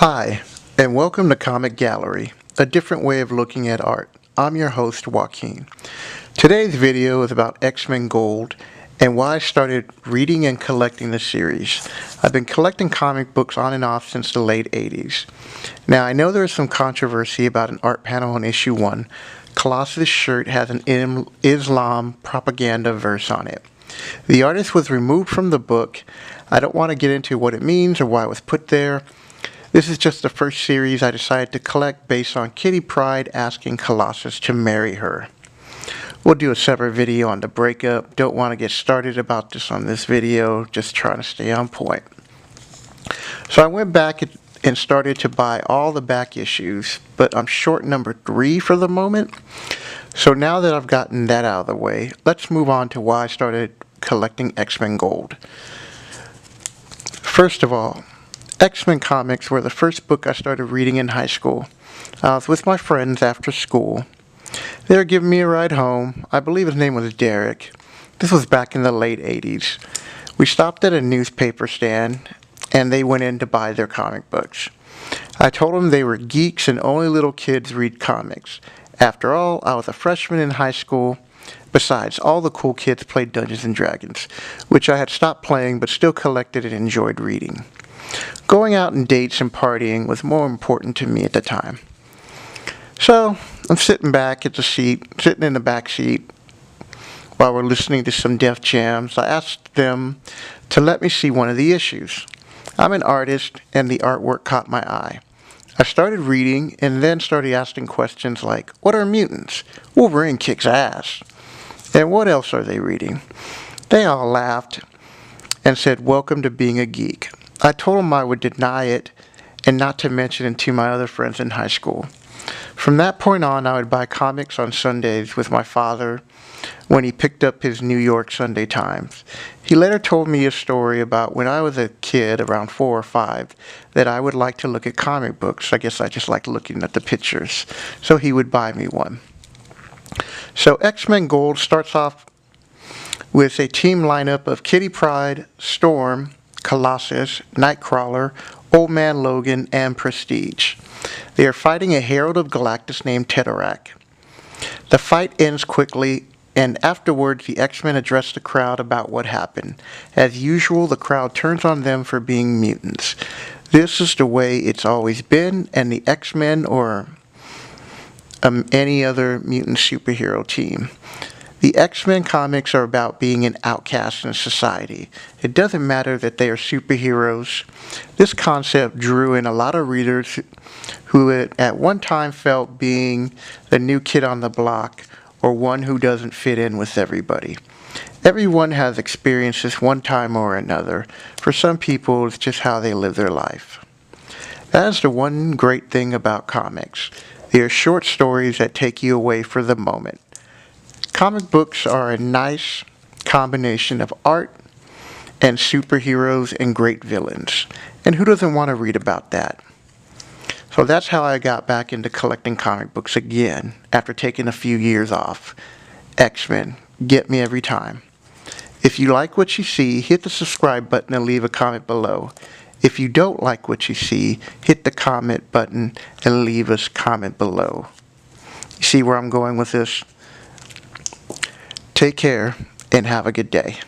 Hi, and welcome to Comic Gallery, a different way of looking at art. I'm your host, Joaquin. Today's video is about X-Men Gold and why I started reading and collecting the series. I've been collecting comic books on and off since the late 80s. Now, I know there is some controversy about an art panel on issue 1. Colossus' shirt has an Islam propaganda verse on it. The artist was removed from the book. I don't want to get into what it means or why it was put there. This is just the first series I decided to collect based on Kitty Pryde asking Colossus to marry her. We'll do a separate video on the breakup. Don't want to get started about this on this video, just trying to stay on point. So I went back and started to buy all the back issues, but I'm short number 3 for the moment. So now that I've gotten that out of the way, let's move on to why I started collecting X-Men Gold. First of all, X-Men comics were the first book I started reading in high school. I was with my friends after school. They were giving me a ride home. I believe his name was Derek. This was back in the late 80s. We stopped at a newspaper stand, and they went in to buy their comic books. I told them they were geeks and only little kids read comics. After all, I was a freshman in high school. Besides, all the cool kids played Dungeons & Dragons, which I had stopped playing but still collected and enjoyed reading. Going out on dates and partying was more important to me at the time. So, I'm sitting in the back seat, while we're listening to some Def Jams. I asked them to let me see one of the issues. I'm an artist, and the artwork caught my eye. I started reading, and then started asking questions like, what are mutants? Wolverine kicks ass. And what else are they reading? They all laughed and said, welcome to being a geek. I told them I would deny it and not to mention it to my other friends in high school. From that point on, I would buy comics on Sundays with my father when he picked up his New York Sunday Times. He later told me a story about when I was a kid, around 4 or 5, that I would like to look at comic books. I guess I just liked looking at the pictures. So he would buy me one. So X-Men Gold starts off with a team lineup of Kitty Pryde, Storm, Colossus, Nightcrawler, Old Man Logan, and Prestige. They are fighting a Herald of Galactus named Tesseract. The fight ends quickly, and afterwards the X-Men address the crowd about what happened. As usual, the crowd turns on them for being mutants. This is the way it's always been, and the X-Men or any other mutant superhero team. The X-Men comics are about being an outcast in society. It doesn't matter that they are superheroes. This concept drew in a lot of readers who at one time felt being the new kid on the block or one who doesn't fit in with everybody. Everyone has experienced this one time or another. For some people, it's just how they live their life. That is the one great thing about comics. They are short stories that take you away for the moment. Comic books are a nice combination of art and superheroes and great villains. And who doesn't want to read about that? So that's how I got back into collecting comic books again after taking a few years off. X-Men, get me every time. If you like what you see, hit the subscribe button and leave a comment below. If you don't like what you see, hit the comment button and leave us a comment below. You see where I'm going with this? Take care and have a good day.